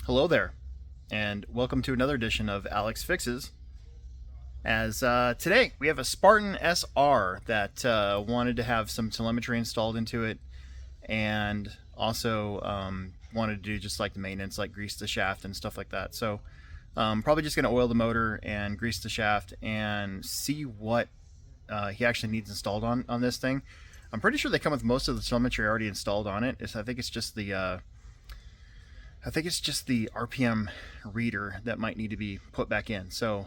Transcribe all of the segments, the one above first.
Hello there, and welcome to another edition of Alex Fixes. As today we have a Spartan SR that wanted to have some telemetry installed into it, and also wanted to do just like the maintenance, like grease the shaft and stuff like that. So probably just going to oil the motor and grease the shaft and see what he actually needs installed on this thing. I'm pretty sure they come with most of the telemetry already installed on it. I think it's just the RPM reader that might need to be put back in. So,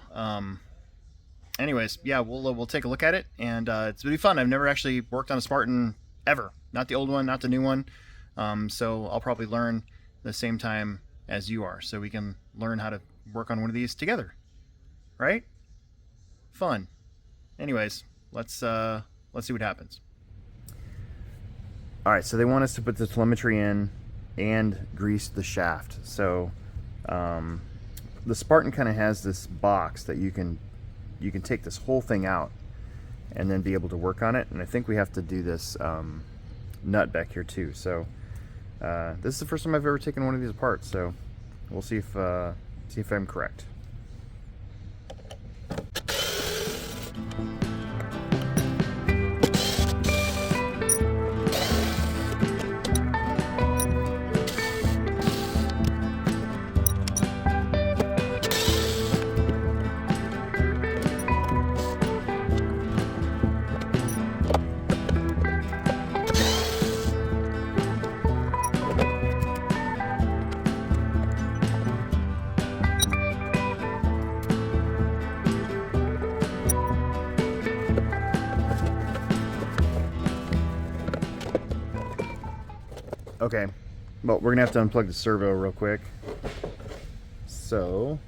anyways, yeah, we'll take a look at it, and it's gonna be fun. I've never actually worked on a Spartan ever, not the old one, not the new one. So I'll probably learn the same time as you are, so we can learn how to work on one of these together, right? Fun. Anyways, let's see what happens. All right, so they want us to put the telemetry in and grease the shaft. So the Spartan kind of has this box that you can take this whole thing out and then be able to work on it, and I think we have to do this nut back here too. So this is the first time I've ever taken one of these apart, so we'll see if I'm correct. Okay, well, we're gonna have to unplug the servo real quick. So,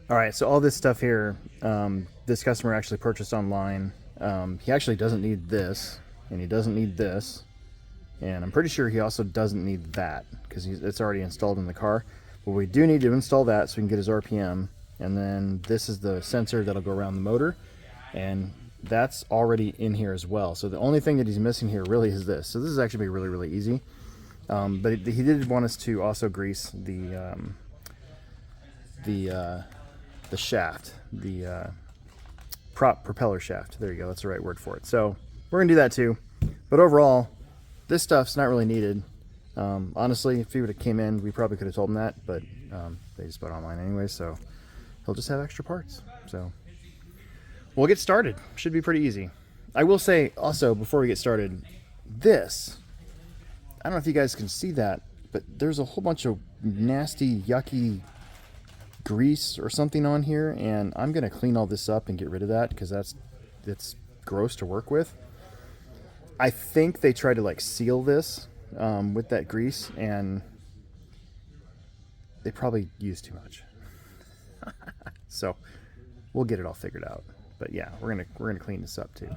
all right, so all this stuff here, this customer actually purchased online. He actually doesn't need this, and he doesn't need this, and I'm pretty sure he also doesn't need that because it's already installed in the car. But we do need to install that so we can get his RPM, and then this is the sensor that'll go around the motor, and that's already in here as well. So the only thing that he's missing here really is this. So this is actually really, really easy. But he did want us to also grease the shaft, the prop propeller shaft. There you go, that's the right word for it. So we're gonna do that too. But overall, this stuff's not really needed. Honestly, if he would have came in, we probably could have told him that, but they just bought online anyway, so he'll just have extra parts. So we'll get started. Should be pretty easy. I will say also, before we get started, this, I don't know if you guys can see that, but there's a whole bunch of nasty, yucky grease or something on here, and I'm gonna clean all this up and get rid of that because it's gross to work with. I think they tried to like seal this with that grease, and they probably used too much. So we'll get it all figured out. But yeah, we're gonna clean this up too.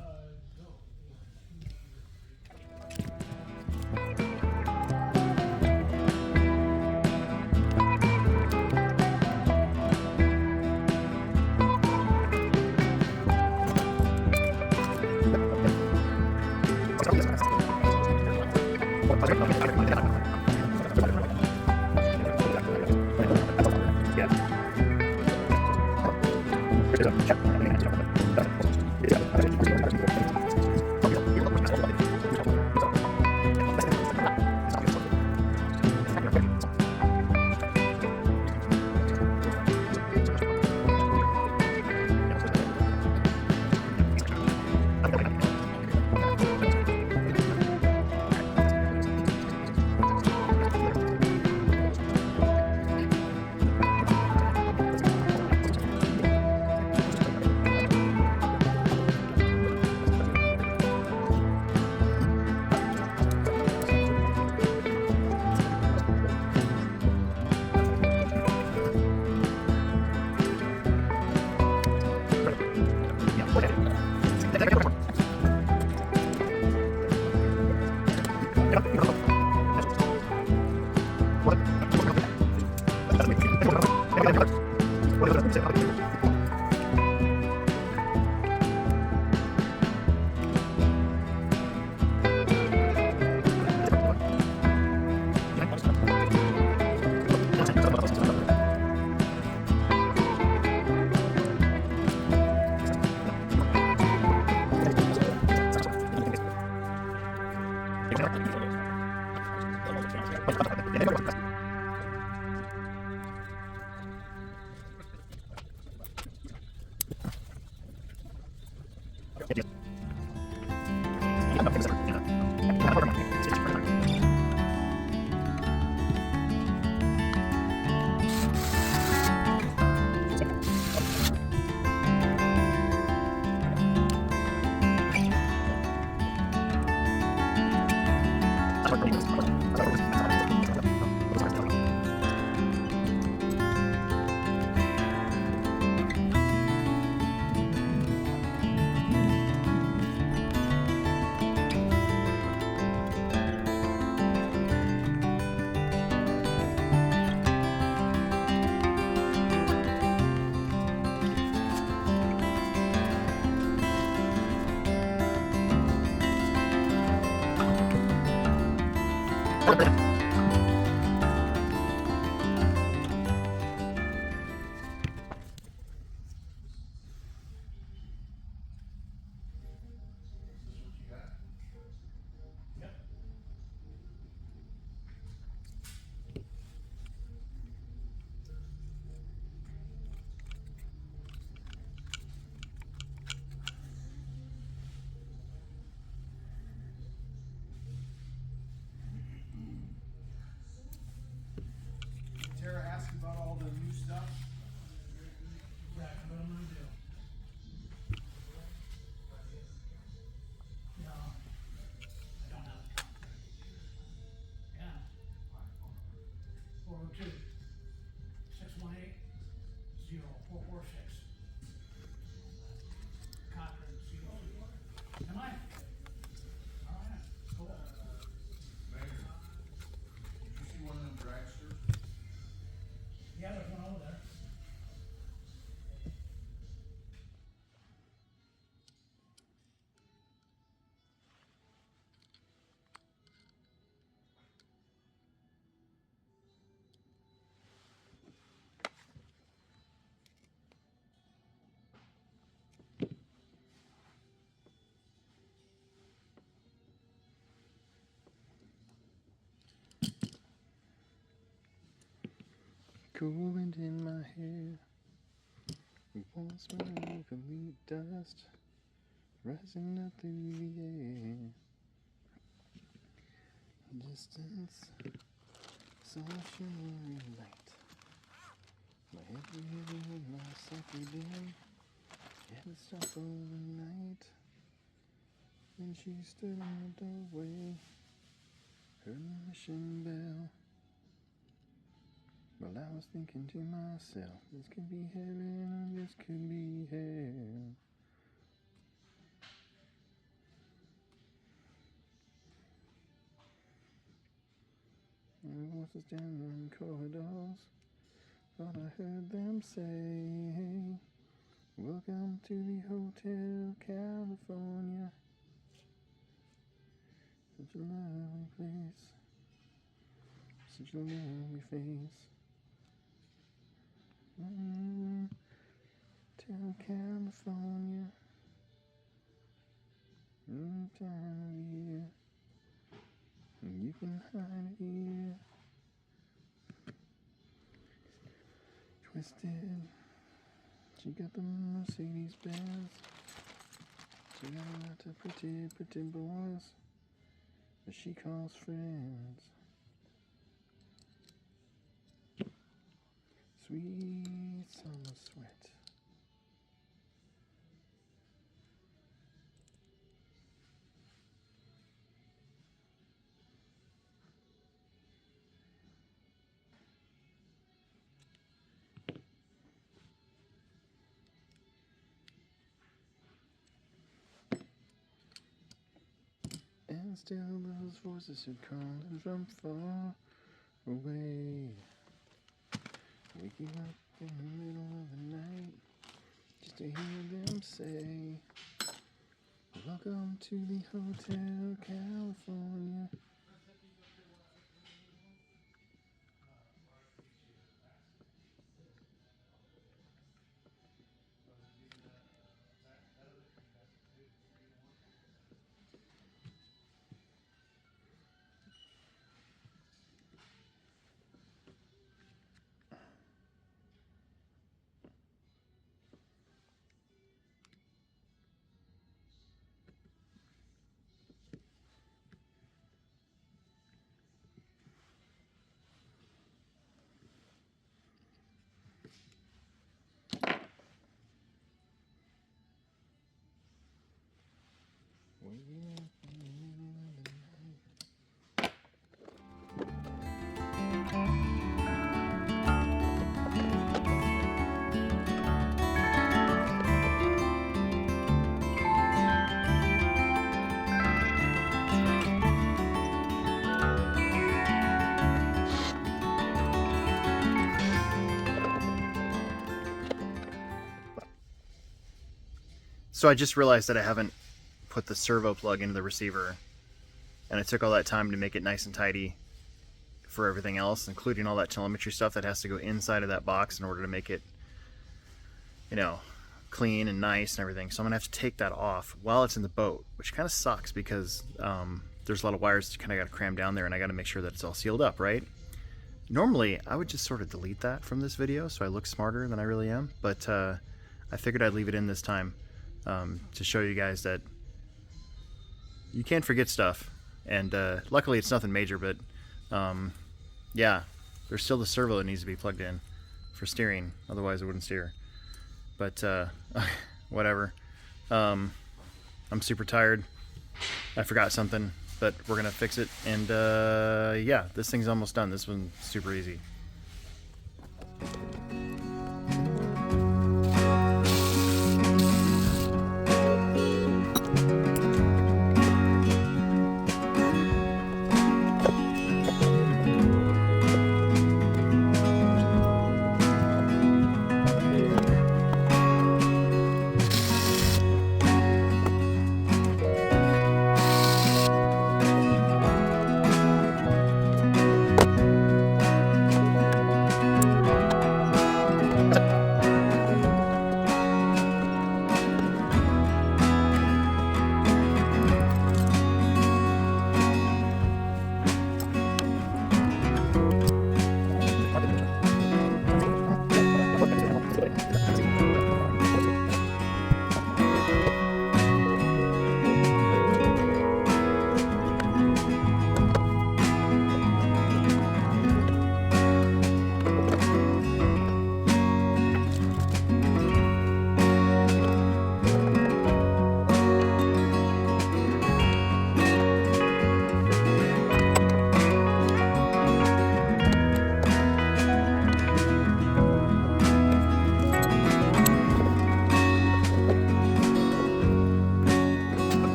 Tara asked about all the new stuff. Exactly what I'm gonna do. No, I don't have a contract. Yeah. 402 618 0446. Cochran, CO. Am I? All right, cool. Mayor, did you see one of them dragsters? Yeah, there's one over there. Cool wind in my hair, warm smell of elite dust rising up through the air. Distance, soft shimmering light. My head reeling, myself within. Had to stop overnight. When she stood in the doorway, heard the mission bell. Well, I was thinking to myself, this could be heaven or this could be hell. And voices down in corridors, thought I heard them say, welcome to the Hotel California. Such a lovely place, such a lovely face. Hotel California, any time of year, and you can hide it here. Twisted, she got the Mercedes Benz. She got a lot of pretty, pretty boys that she calls friends. Sweet summer sweat. And And still those voices are calling from far away. Waking up in the middle of the night just to hear them say, welcome to the Hotel California. Waking up in the middle of the night. So I just realized that I haven't put the servo plug into the receiver, and it took all that time to make it nice and tidy for everything else, including all that telemetry stuff that has to go inside of that box in order to make it, you know, clean and nice and everything. So I'm gonna have to take that off while it's in the boat, which kind of sucks because there's a lot of wires that you kind of got to cram down there, and I got to make sure that it's all sealed up, right? Normally I would just sort of delete that from this video so I look smarter than I really am, but I figured I'd leave it in this time to show you guys that you can forget stuff, and luckily it's nothing major, but yeah, there's still the servo that needs to be plugged in for steering, otherwise it wouldn't steer. But whatever. I'm super tired. I forgot something, but we're gonna fix it, and yeah, this thing's almost done. This one's super easy.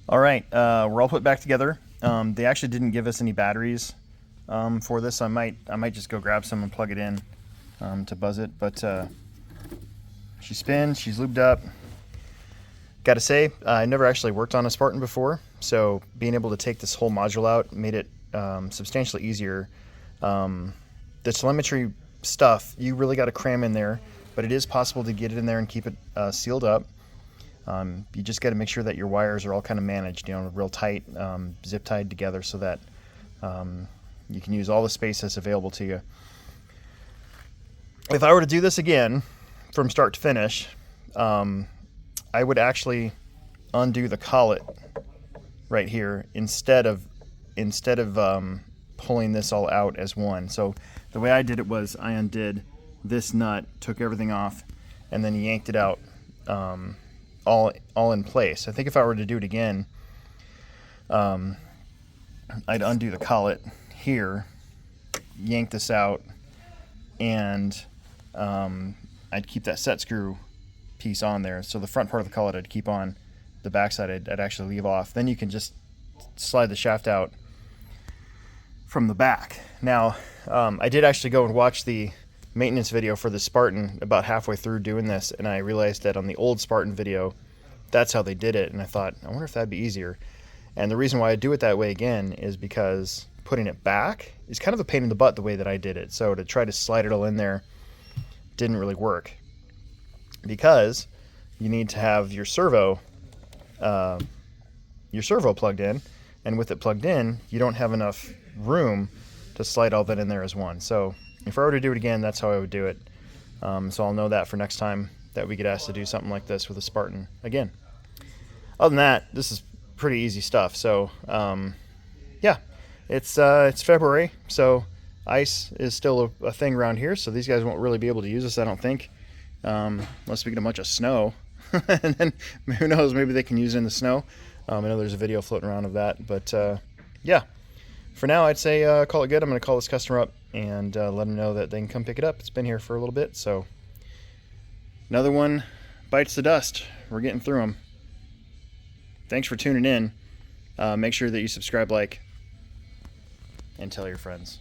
All right, we're all put back together. They actually didn't give us any batteries for this. I might just go grab some and plug it in to buzz it. But she spins, she's lubed up. Got to say, I never actually worked on a Spartan before, so being able to take this whole module out made it substantially easier. The telemetry stuff, you really got to cram in there, but it is possible to get it in there and keep it sealed up. You just got to make sure that your wires are all kind of managed, you know, real tight, zip tied together, so that you can use all the space that's available to you. If I were to do this again from start to finish, I would actually undo the collet right here instead of pulling this all out as one. So the way I did it was I undid this nut, took everything off, and then yanked it out all in place. I think if I were to do it again, I'd undo the collet here, yank this out, and I'd keep that set screw piece on there. So the front part of the collet I'd keep on, the back side I'd actually leave off. Then you can just slide the shaft out from the back. Now, I did actually go and watch the maintenance video for the Spartan about halfway through doing this, and I realized that on the old Spartan video, that's how they did it, and I thought, I wonder if that'd be easier. And the reason why I do it that way again is because putting it back is kind of a pain in the butt the way that I did it. So to try to slide it all in there didn't really work, because you need to have your servo plugged in, and with it plugged in, you don't have enough room to slide all that in there as one. So if I were to do it again, that's how I would do it. So I'll know that for next time that we get asked to do something like this with a Spartan again. Other than that, this is pretty easy stuff. So yeah, it's February, so ice is still a thing around here, so these guys won't really be able to use this, I don't think, unless we get a bunch of snow. And then who knows, maybe they can use it in the snow. I know there's a video floating around of that, but yeah, for now I'd say call it good. I'm going to call this customer up and let them know that they can come pick it up. It's been here for a little bit, so another one bites the dust. We're getting through them. Thanks for tuning in. Make sure that you subscribe, like, and tell your friends.